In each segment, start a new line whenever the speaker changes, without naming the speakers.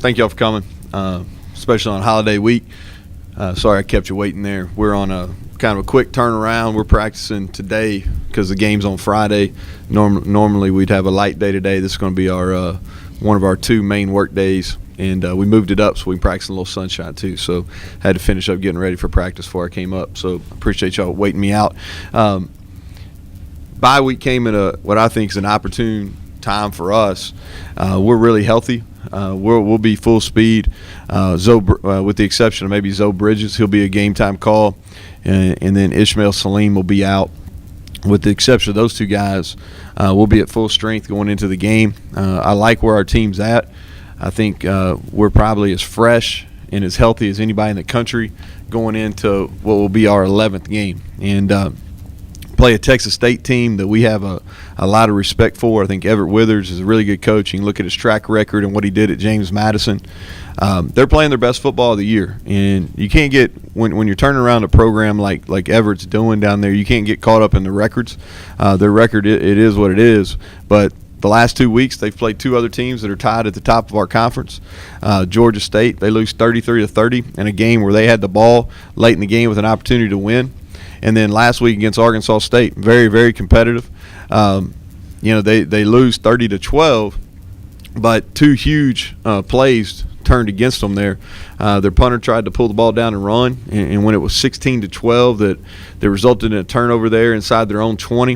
thank y'all for coming, especially on holiday week. Sorry I kept you waiting there. We're on a kind of a quick turnaround. We're practicing today because the game's on Friday. Normally we'd have a light day today. This is going to be our one of our 2 main work days, and we moved it up so we can practice in a little sunshine too. So had to finish up getting ready for practice before I came up. So appreciate y'all waiting me out. Bye week came at what I think is an opportune time for us. We're really healthy. We'll be full speed. With the exception of maybe Zoe Bridges, he'll be a game time call, and then Ishmael Salim will be out. With the exception of those 2 guys, we'll be at full strength going into the game. I like where our team's at. I think we're probably as fresh and as healthy as anybody in the country going into what will be our 11th game. And play a Texas State team that we have a lot of respect for. I think Everett Withers is a really good coach. You can look at his track record and what he did at James Madison. They're playing their best football of the year, and you can't get when you're turning around a program like Everett's doing down there, you can't get caught up in the records. Their record, it is what it is, but the last 2 weeks they've played 2 other teams that are tied at the top of our conference. Georgia State, they lose 33-30 in a game where they had the ball late in the game with an opportunity to win. And then last week against Arkansas State, very, very competitive. They lose 30-12, but 2 huge plays turned against them there. Their punter tried to pull the ball down and run, and when it was 16-12, that resulted in a turnover there inside their own 20,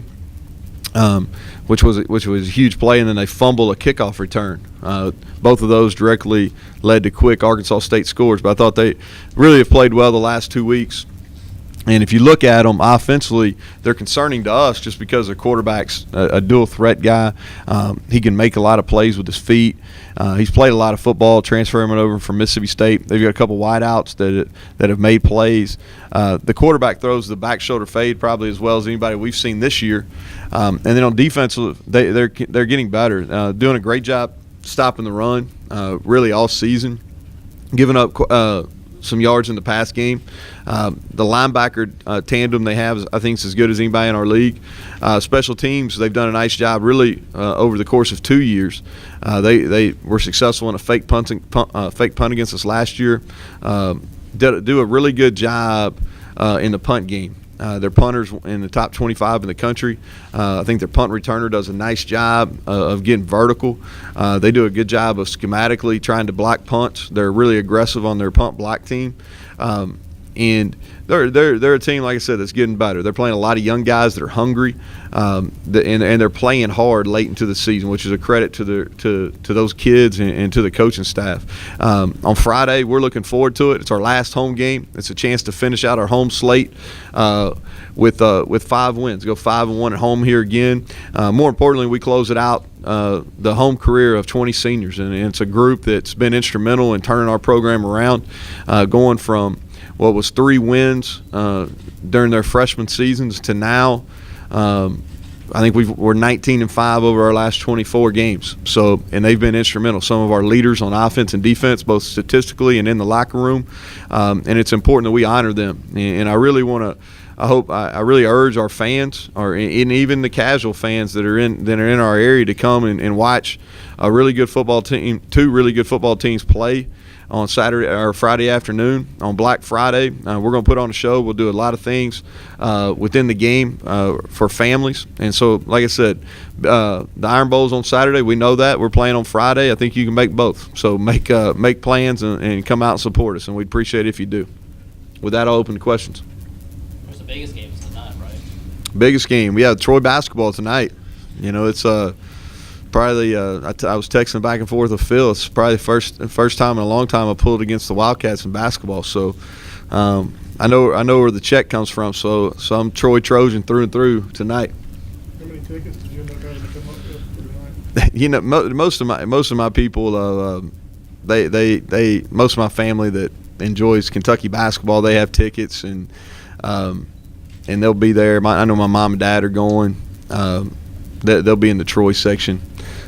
which was a huge play, and then they fumble a kickoff return. Both of those directly led to quick Arkansas State scores, but I thought they really have played well the last 2 weeks. And if you look at them offensively, they're concerning to us just because their quarterback's a dual threat guy. He can make a lot of plays with his feet. He's played a lot of football, transferring him over from Mississippi State. They've got a couple wideouts that have made plays. The quarterback throws the back shoulder fade probably as well as anybody we've seen this year. And then on defense, they're getting better, doing a great job stopping the run really all season, giving up some yards in the pass game. The linebacker tandem they have, I think, is as good as anybody in our league. Special teams, they've done a nice job really over the course of 2 years. They were successful in a fake punt against us last year. Do a really good job in the punt game. Their punters in the top 25 in the country. I think their punt returner does a nice job of getting vertical. They do a good job of schematically trying to block punts. They're really aggressive on their punt block team. And they're a team, like I said, that's getting better. They're playing a lot of young guys that are hungry, and they're playing hard late into the season, which is a credit to those kids and to the coaching staff. On Friday, we're looking forward to it. It's our last home game. It's a chance to finish out our home slate with 5 wins. Go 5-1 at home here again. More importantly, we close it out the home career of 20 seniors, and it's a group that's been instrumental in turning our program around, going from what was 3 wins during their freshman seasons to now. I think we're 19-5 over our last 24 games. So, and they've been instrumental. Some of our leaders on offense and defense, both statistically and in the locker room. And it's important that we honor them. And I really want to. I really urge our fans, and even the casual fans that are in our area, to come and watch a really good football team, 2 really good football teams play on Saturday or Friday afternoon on Black Friday. We're going to put on a show. We'll do a lot of things within the game for families. And so, like I said, the Iron Bowl's on Saturday. We know that. We're playing on Friday. I think you can make both. So make plans and come out and support us, and we'd appreciate it if you do. With that, I'll open to questions.
What's the biggest game tonight, right?
Biggest game. We have Troy basketball tonight. It's probably I was texting back and forth with Phil. It's probably the first time in a long time I pulled against the Wildcats in basketball. So I know where the check comes from. So I'm Troy Trojan through and through tonight.
How many tickets did you end up having to come up with for tonight?
Most of my people, most of my family that enjoys Kentucky basketball, they have tickets and they'll be there. I know my mom and dad are going. They'll be in the Troy section.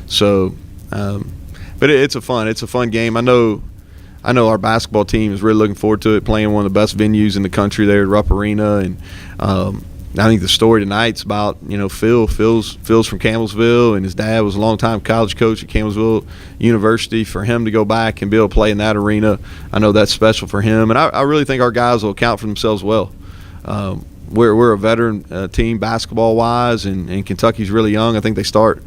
So, but it's a fun game. I know our basketball team is really looking forward to it, playing one of the best venues in the country there at Rupp Arena, and I think the story tonight's about, Phil's from Campbellsville, and his dad was a longtime college coach at Campbellsville University. For him to go back and be able to play in that arena, I know that's special for him, and I really think our guys will account for themselves well. We're a veteran team basketball wise, and Kentucky's really young. I think they start.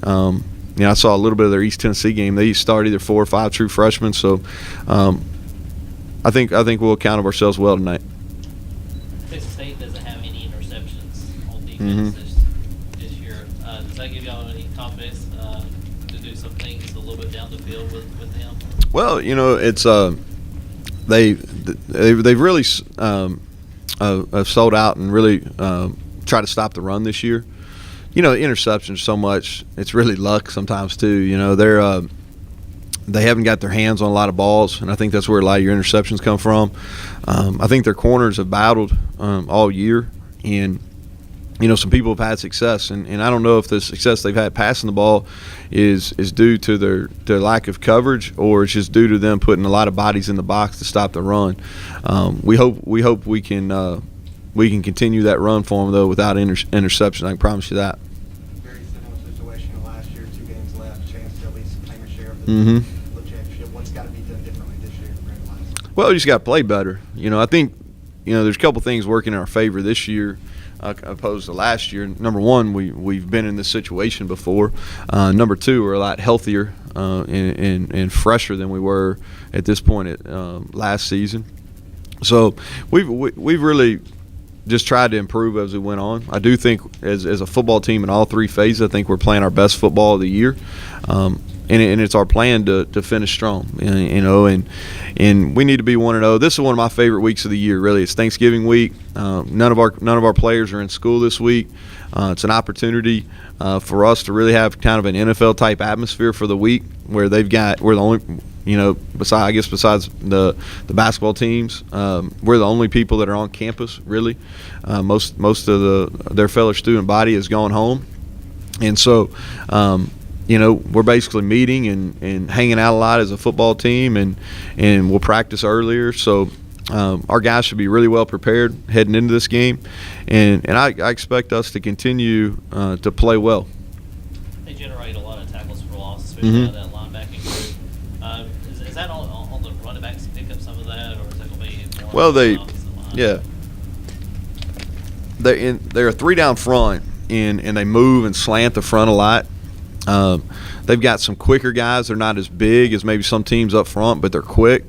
I saw a little bit of their East Tennessee game. They start either 4 or 5 true freshmen, so I think we'll account for ourselves well tonight.
Texas State doesn't have any interceptions on defense
Mm-hmm.
this year. Does that give y'all any confidence to do some things a little bit down the field with them?
Well, it's they've really have sold out and really try to stop the run this year. Interceptions so much, it's really luck sometimes too. They haven't got their hands on a lot of balls, and I think that's where a lot of your interceptions come from. I think their corners have battled all year, and some people have had success, and I don't know if the success they've had passing the ball is due to their lack of coverage, or it's just due to them putting a lot of bodies in the box to stop the run. We hope we can continue that run for them though without interception. I can promise you that.
Very similar situation to last year. 2 games left, chance to at least claim a share of the championship. What's got to be done differently this year to bring it last?
Well, you just got to play better. I think there's a couple things working in our favor this year opposed to last year. Number one, we've been in this situation before. Number two, we're a lot healthier and fresher than we were at this point at last season. So we've really just tried to improve as we went on. I do think as a football team in all 3 phases, I think we're playing our best football of the year. And it's our plan to finish strong, and we need to be 1-0. This is one of my favorite weeks of the year. Really, it's Thanksgiving week. None of our players are in school this week. It's an opportunity for us to really have kind of an NFL type atmosphere for the week, where we're the only, besides the basketball teams, we're the only people that are on campus. Really, most of their fellow student body has gone home, and so. We're basically meeting and hanging out a lot as a football team, and we'll practice earlier. So our guys should be really well prepared heading into this game, and I expect us to continue to play well.
They generate a lot of tackles for loss, especially out of that linebacking group. Is that on the running backs to pick up some of that, or is that going to be more
Well,
on the offensive line?
They're a 3 down front, and they move and slant the front a lot. They've got some quicker guys. They're not as big as maybe some teams up front, but they're quick,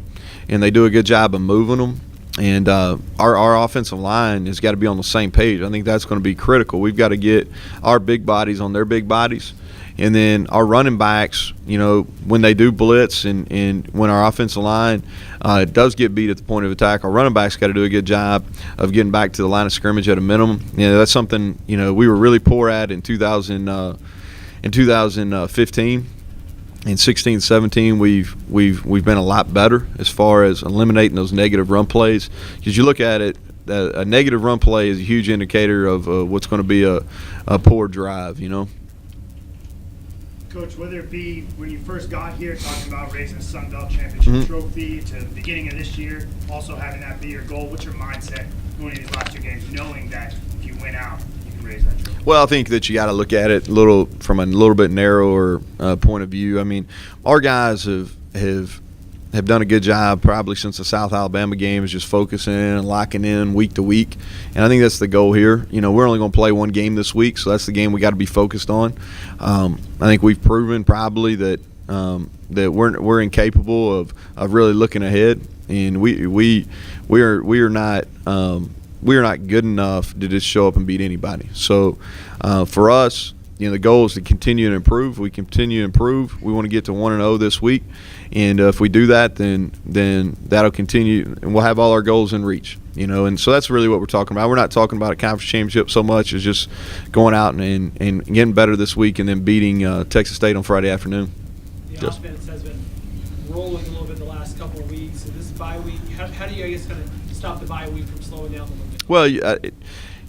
and they do a good job of moving them. And our offensive line has got to be on the same page. I think that's going to be critical. We've got to get our big bodies on their big bodies. And then our running backs, when they do blitz and when our offensive line does get beat at the point of attack, our running backs got to do a good job of getting back to the line of scrimmage at a minimum. That's something, we were really poor at in 2015. In 16-17, we've been a lot better as far as eliminating those negative run plays. Because you look at it, a negative run play is a huge indicator of what's going to be a poor drive.
Coach, whether it be when you first got here talking about raising the Sun Belt Championship trophy to the beginning of this year, also having that be your goal, what's your mindset going into these last 2 games, knowing that if you win out, you can raise that trophy?
Well, I think that you got to look at it from a little bit narrower point of view. I mean, our guys have done a good job probably since the South Alabama game, is just focusing in and locking in week to week. And I think that's the goal here. We're only going to play 1 game this week, so that's the game we got to be focused on. I think we've proven probably that we're incapable of really looking ahead, and we are not good enough to just show up and beat anybody. So for us, the goal is to continue to improve. We continue to improve. We want to get to 1-0 this week, and if we do that, then that'll continue, and we'll have all our goals in reach. And so that's really what we're talking about. We're not talking about a conference championship so much as just going out and getting better this week, and then beating Texas State on Friday afternoon.
The offense has been rolling a little bit the last couple of weeks. So this bye week, how do you, kind of stop the bye week from slowing down a little bit?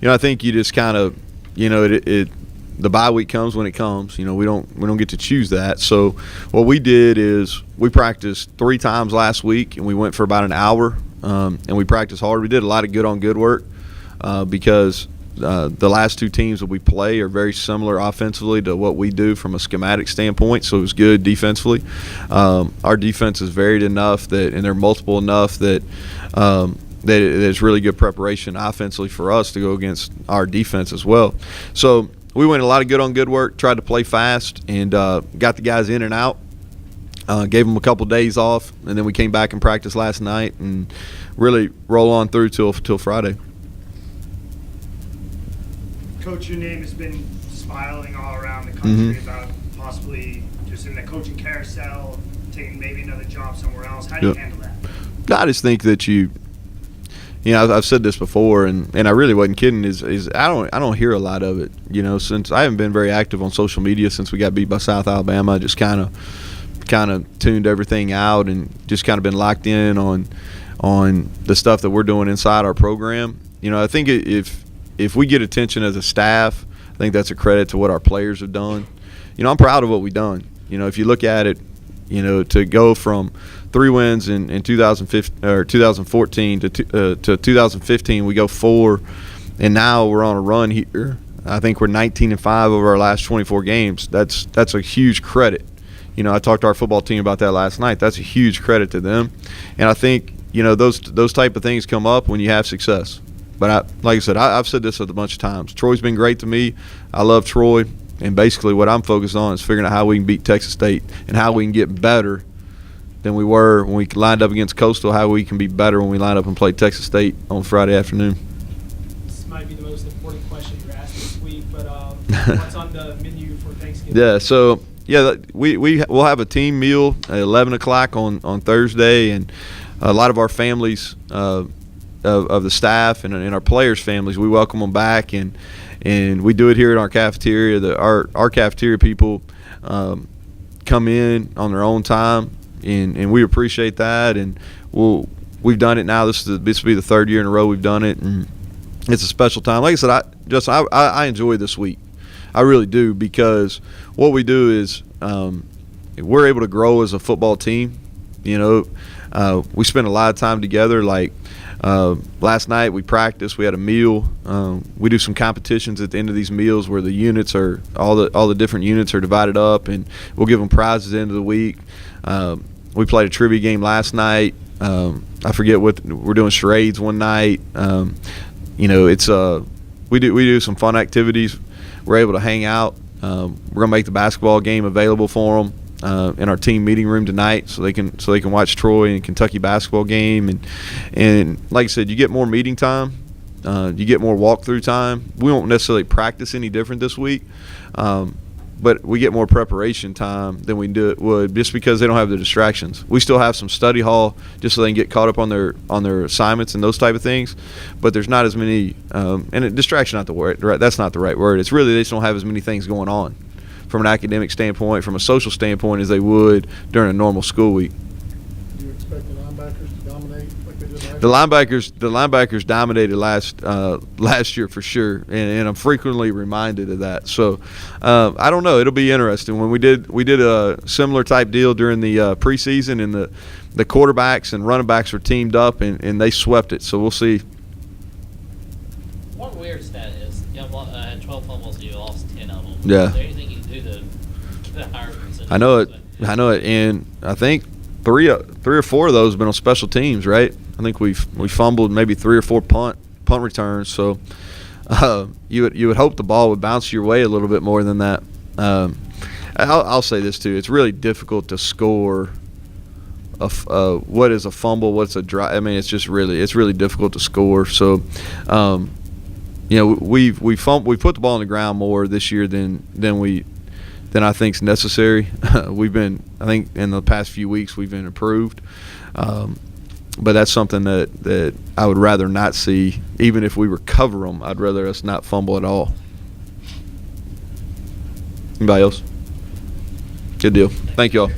Well, I think you just kind of, the bye week comes when it comes. We don't get to choose that. So what we did is we practiced 3 times last week, and we went for about an hour, and we practiced hard. We did a lot of good on good work because the last two teams that we play are very similar offensively to what we do from a schematic standpoint, so it was good defensively. Our defense is varied enough that, and they're multiple enough that that it's really good preparation offensively for us to go against our defense as well. So we went a lot of good work, tried to play fast, and got the guys in and out. Gave them a couple days off, and then we came back and practiced last night and really roll on through till Friday.
Coach, your name has been spiraling all around the country about possibly just in the coaching carousel, taking maybe another job somewhere else. How do you handle that?
I just think that I've said this before, and I really wasn't kidding. Is I don't hear a lot of it. Since I haven't been very active on social media since we got beat by South Alabama, I just kind of tuned everything out and just kind of been locked in on the stuff that we're doing inside our program. I think if we get attention as a staff, I think that's a credit to what our players have done. I'm proud of what we've done. If you look at it, to go from 3 wins in 2015 or 2014 to 2015, we go 4, and now we're on a run here. I think we're 19-5 over our last 24 games. That's a huge credit. I talked to our football team about that last night. That's a huge credit to them, and I think those type of things come up when you have success. But like I said, I've said this a bunch of times. Troy's been great to me. I love Troy, and basically what I'm focused on is figuring out how we can beat Texas State and how we can get better than we were when we lined up against Coastal, how we can be better when we line up and play Texas State on Friday afternoon.
This might be the most important question you're asked this week, but what's on the menu for Thanksgiving?
Yeah, so we'll have a team meal at 11 o'clock on Thursday, and a lot of our families of the staff and our players' families, we welcome them back, and we do it here in our cafeteria. Our cafeteria people come in on their own time, and we appreciate that. And we've done it now. This will be the 3rd year in a row we've done it, and it's a special time. Like I said, I enjoy this week. I really do, because what we do is we're able to grow as a football team. We spend a lot of time together. Like last night we practiced, we had a meal. We do some competitions at the end of these meals where the units are all the different units are divided up, and we'll give them prizes at the end of the week. We played a trivia game last night. I forget what we're doing, charades one night. It's we do some fun activities. We're able to hang out. We're gonna make the basketball game available for them in our team meeting room tonight, so they can watch Troy and Kentucky basketball game. And like I said, you get more meeting time, you get more walkthrough time. We won't necessarily practice any different this week, but we get more preparation time than we would, just because they don't have the distractions. We still have some study hall just so they can get caught up on their assignments and those type of things, but there's not as many and distraction not the word, right? That's not the right word. It's really they just don't have as many things going on from an academic standpoint, from a social standpoint, as they would during a normal school week.
Do you expect the linebackers to dominate like they did last year?
The linebackers dominated last year for sure, and I'm frequently reminded of that. So I don't know. It'll be interesting. When we did a similar type deal during the preseason, and the quarterbacks and running backs were teamed up, and they swept it. So we'll see.
One weird stat is you had 12 fumbles and you lost 10 of them.
Yeah.
Is there anything you can do to get a higher percentage?
I know it, and I think three or four of those have been on special teams, right? I think we fumbled maybe 3 or 4 punt returns. So you would hope the ball would bounce your way a little bit more than that. I'll say this too: it's really difficult to score what is a fumble, what's a drive. I mean, it's really difficult to score. So we put the ball on the ground more this year than I think is necessary. I think in the past few weeks we've been improved, but that's something that I would rather not see. Even if we recover them, I'd rather us not fumble at all. Anybody else? Good deal. Thank you all.